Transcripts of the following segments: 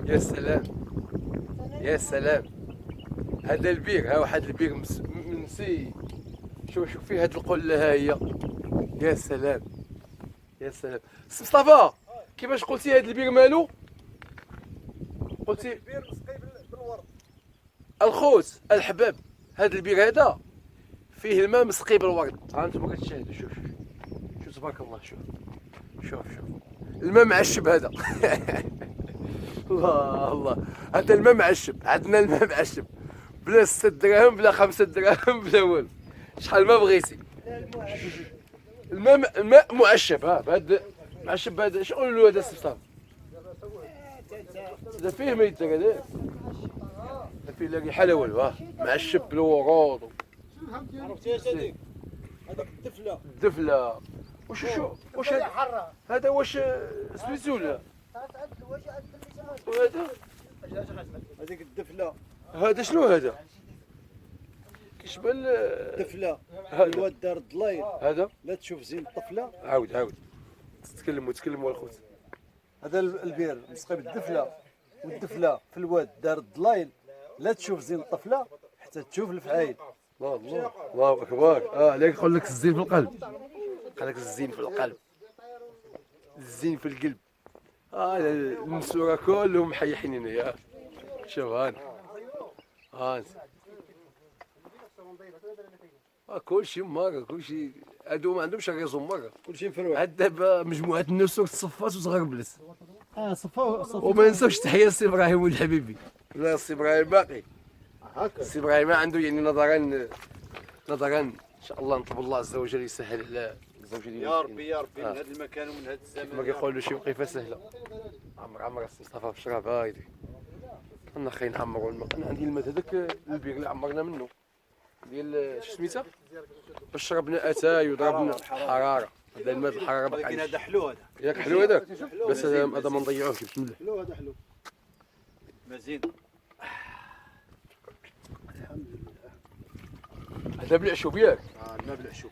يا سلام يا سلام. هذا البير، ها واحد البير منسي. شوف فيه هاد القله، ها هي. يا سلام يا سلام. سي مصطفى، كيفاش قلتي هاد البير مالو؟ قلتي البير مسقي بالورد. الخوت الحباب، هاد البير هذا فيه الماء مسقي بالورد. ها انتم كتشاهدوا، شوف شوف تبارك الله. شوف الماء معشب هذا. الله الله، هذا الماء معشب. عندنا الماء معشب بلا 6 دراهم بلا 5 دراهم بلا والو. شحال ما بغيتي الماء معشب. ها بهذا معشب بهذا. اش نقولوا له هذا السبطان؟ هذا فيه ما يدير هذا، فيه لا ريحه لا والو. ها معشب بالورود. عرفتي اش هذيك؟ هذاك الدفله. واش هذا واش سميتو ولا؟ وهذا هذيك الدفله. هذا شنو هذا؟ كيشبه الدفله هذا. الواد دار الضلايل. هذا لا تشوف زين الطفله. عاود تكلموا الخوت. هذا البير مسقي بالدفله، والدفله في الواد دار الضلايل. لا تشوف زين الطفله حتى تشوف الفعايل. الله اكبر. عليك يقول لك الزين في القلب. قال لك الزين في القلب، الزين في القلب. المسوره كلهم محيحين هنايا. شوف هانت كلشي مره، كلشي هادو ما عندهمش ريزون مره. كلشي مفروع. عاد دابا مجموعه النسور تصفات وتغربلت. صفا وما ننساوش تحيه لسي ابراهيم ولد حبيبي. لا سي ابراهيم باقي. سي ابراهيم عنده يعني نظرا ان شاء الله نطلب الله عز وجل يسهل على الزوجه ديالنا. يا ربي يا ربي، من هذا المكان ومن هذا الزمان. ما كيقولوا شي وقيفه سهله. عمر السي مصطفى في الشراب. هايدي انا خاين نعمروا الماء. انا عندي الماء هذاك البير اللي عمرنا منه ديال شو سميتها، باش شربنا اتاي وضربنا حراره. هذا الماء الحراره باقي. ولكن هذا حلو، هذا ياك حلو هذاك، بس هذا ما نضيعوهش. بسم الله. حلو، هذا حلو مزين. هذا بالعشوب ياك. الماء بالعشوب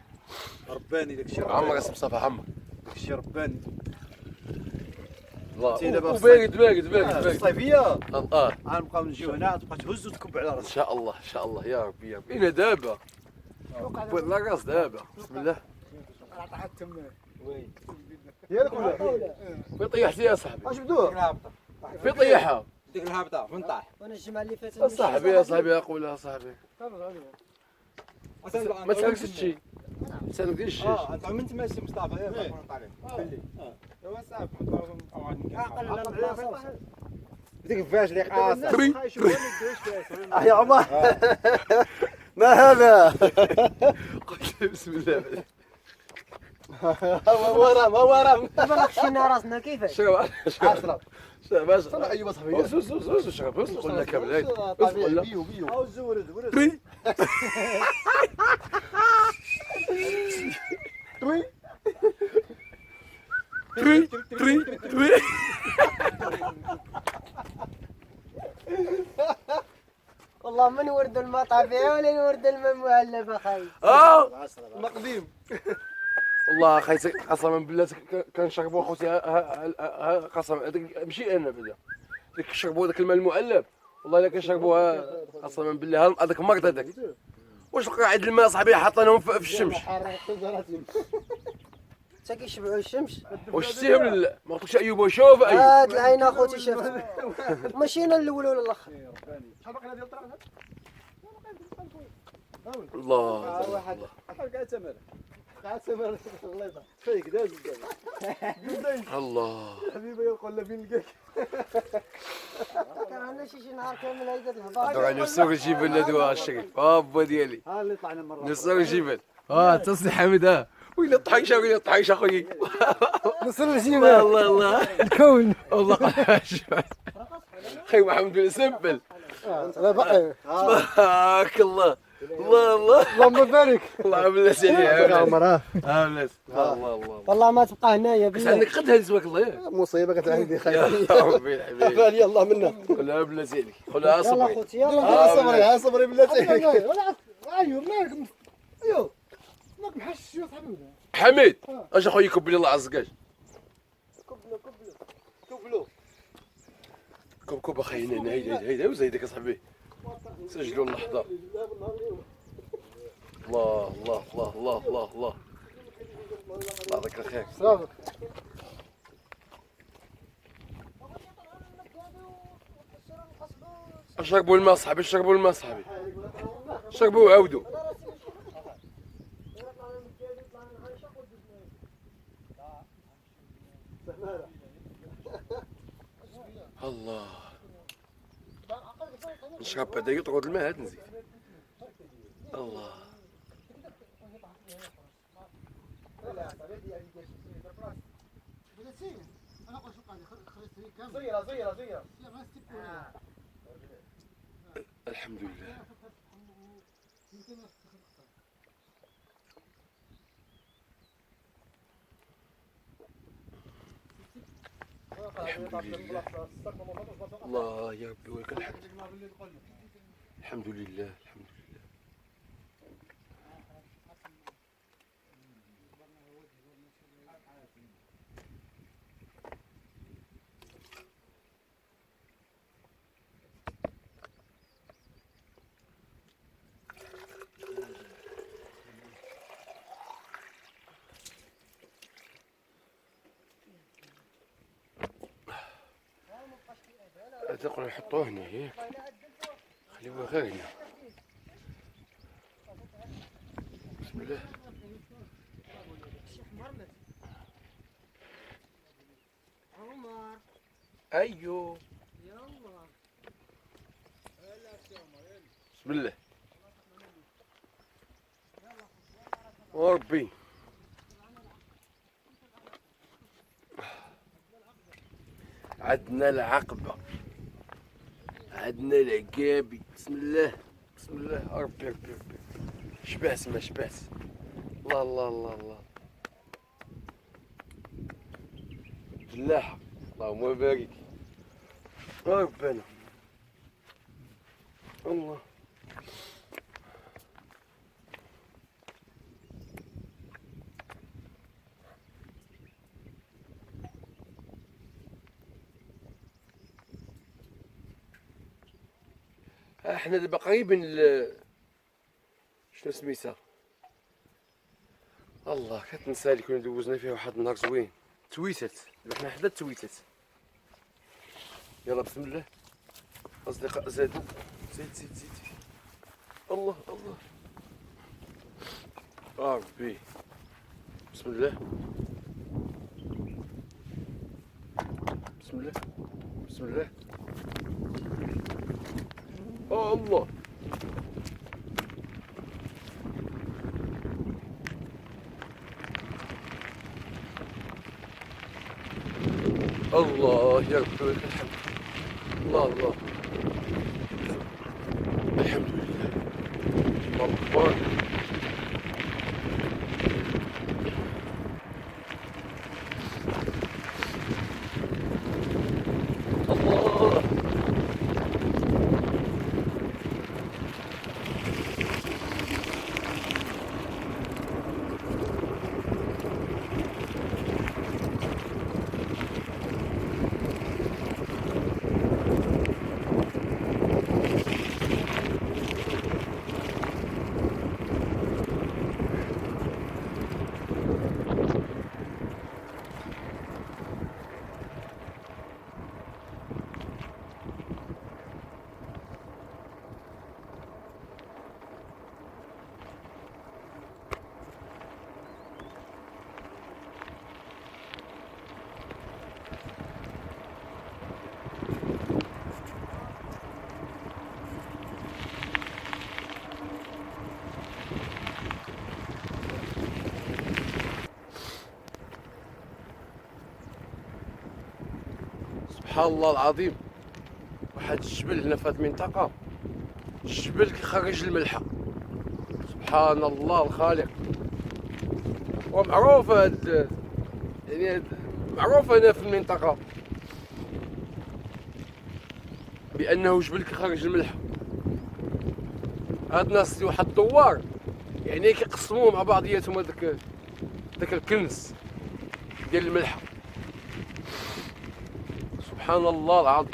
رباني. داك الشيء عمر السي مصطفى عمر. داك الشيء رباني. الله وبارد. الصيفيه غنبقاو نجيو هنا تبقى تهز وتكب على ان راسك. شاء الله ان شاء الله يا ربي يا ربي. انا دابا لا راس دابا. بسم الله. ياك ولا في طيحتي يا صاحبي. اش بدوه؟ في طيحها ديك الهابطه فين طاح؟ وانا الجمعه اللي فاتت يا صاحبي اقولها صاحبي. ما تسالكش شي، تسالك ديال الشيش. انت من تما سي مصطفى يا طالع باللي ايوا صافي ديك الفاش اللي قاصه تري يا عمر ما هذا؟ قلت بسم الله. ما ورم دابا خشينا راسنا كيفاش شرب عشرة. باش ايوا صاحبي شرب قلنا كامل. طبيعي بيو او زورد تري والله ما نورد المطافي ولا نورد الماء المعلب اخاي. مقديم. والله اخي قسما بالله كنشربوا خوتي. قسما ماشي انا بدا ديك كنشربوا هذاك الماء المعلب. والله الا كنشربوها قسما بالله. هذاك مرض هذاك. واش قاعد الماء صاحبي حاطينهم في الشمس؟ تا كيشبعوا الشمس. واش شتيهم لا؟ ما قلتش ايوب. شوف ايوب هاد العين اخوتي شاف ماشي انا الاول ولا الاخر. الله واحد قاعد تمر الله يطلع فيك داز الله. حبيبي يقول له فين لقاك. كان عندنا شي نهار كامل هيدا الهضره. دابا نسوق الجبل هذو الشريف. با ديالي ها اللي طلعنا مره نسوق الجبل. تصلي حميد. وين الطحيشه اخويا. نصر الجبل. الله الكون والله خي محمد بن سمبل. لا بقى تبارك الله. الله اللهم بارك. الله بلاش عليه. عمر بلاش. الله والله ما تبقى هنايا بس بالله. عندك قد هذه تبارك الله. مصيبه كتعندي يا خايف. ربي الحبيب. بالي الله منا. قولها بلاش عليك. قولها يلا صبري. اخوتي يلا. صبري ها صبري بالله عليك. ايوه مالك ايوه ماك محشش يا صاحبي. حميد اش اخويا يكب لي الله عزك. كوب اخي هنا هيدا وزيدك اصاحبي سجلوا اللحظه. الله الله الله الله الله الله الله يعطيك الخير. صافي. اشربوا الماء صاحبي، اشربوا الماء صاحبي، شربوا وعاودوا. الله نشرب بعدا يطرد الماء هاد نزيد. الله الحمد لله. الحمد لله. الله يا ربي ولك الحمد. الحمد لله الحمد لله. تقدر نحطوه هنا ياك، خليوه غير هنا. بسم الله. عمر ايوه يلا. بسم الله وربي. عندنا العقبة، عندنا العقابي. بسم الله بسم الله. ربي ربي ربي شبعت ما شبعت. الله الله الله الله. فلاحة اللهم بارك. ربنا الله. احنا دابا قريبين شنو سميتها، الله كتنسى اللي كنا دوزنا فيها واحد النهار زوين. تويتت، حنا حدا تويتت. يلا بسم الله اصدقاء زادوا. زيد زيد زيد. الله الله ربي. بسم الله بسم الله بسم الله. الله الله يا رب ولك الحمد. الله الله الحمد لله. الله أكبر. الله سبحان الله العظيم. واحد الجبل هنا في هذه المنطقة، الجبل كيخرج الملحة. سبحان الله الخالق. ومعروف هاد يعني معروف هنا في المنطقة بأنه جبل كيخرج الملحة. هاد الناس واحد الدوار يعني كيقسموه مع بعضياتهم داك الكنز ديال الملحة. سبحان الله العظيم.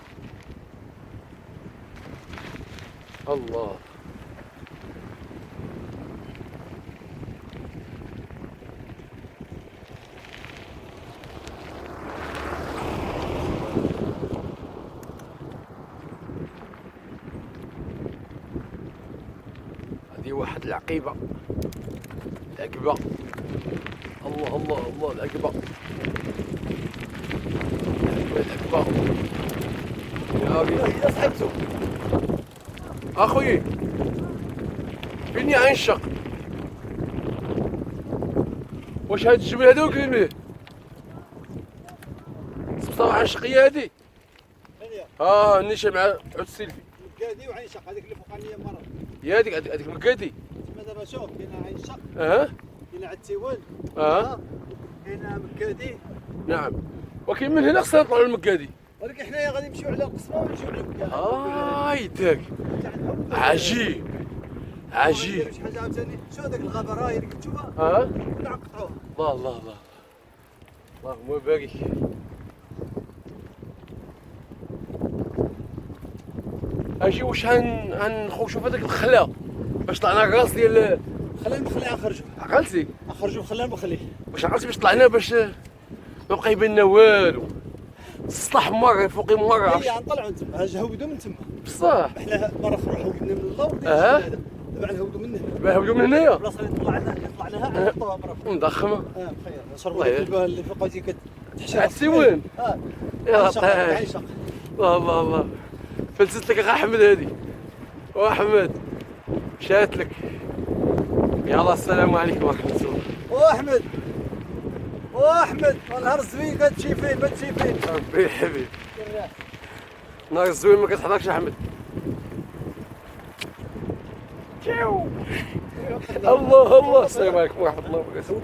الله. هذه واحد العقيبة. العقبة. الله الله الله العقبة. العقبة. يا ريت. يا صاحبتو اخوي فيني عنشق. واش هاد الجبل هذا وكلمه بصراحه عنشقيه هادي. نيشا مع عود السيلفي مكادي وعين شق هذيك اللي فوقانيه مره. يا هذيك مكادي. تما دابا شوف كاينه عين شق اها كاينه عاد تيوان كاينه مكادي. نعم. ولكن من هنا خصنا نطلعوا للمكادي. ولكن حنايا غادي نمشيو على القصبه ونمشيو على مكادي. يداك عجيب عجيب. شي حاجه عاوتاني شو هذاك الغابه راهي اللي كتشوفها نقطعوها. الله الله الله اللهم بارك. اجي واش هنخوشوا في هذاك الخلا باش طلعنا الراس ديال خلينا نخليها نخرجوا. عقلتي نخرجوا خلينا نخليه. واش عقلتي باش طلعنا باش ما بقى يبان لنا والو. السطح مره فوقي مره هي نطلعوا من تما هاودوا من تما بصح حنا مره نروحوا من اللور دابا نهودوا من هنا. دابا هبلوا من هنايا البلاصه اللي طلعناها نحطوها مره مضخمه. بخير نشربوا ديك الماء اللي فوق هذيك كتحشر. عاد سيوان يا عين طايح. شق. الله الله الله فلتت لك اخا احمد هادي. واحمد مشات لك. يلا السلام عليكم ورحمه الله. واحمد واحمد نهار الزوين كتمشي فين ما تمشي فين. ربي حبيبي نهار الزوين ما كتحضرش احمد. الله الله السلام عليكم ورحمه الله وبركاته.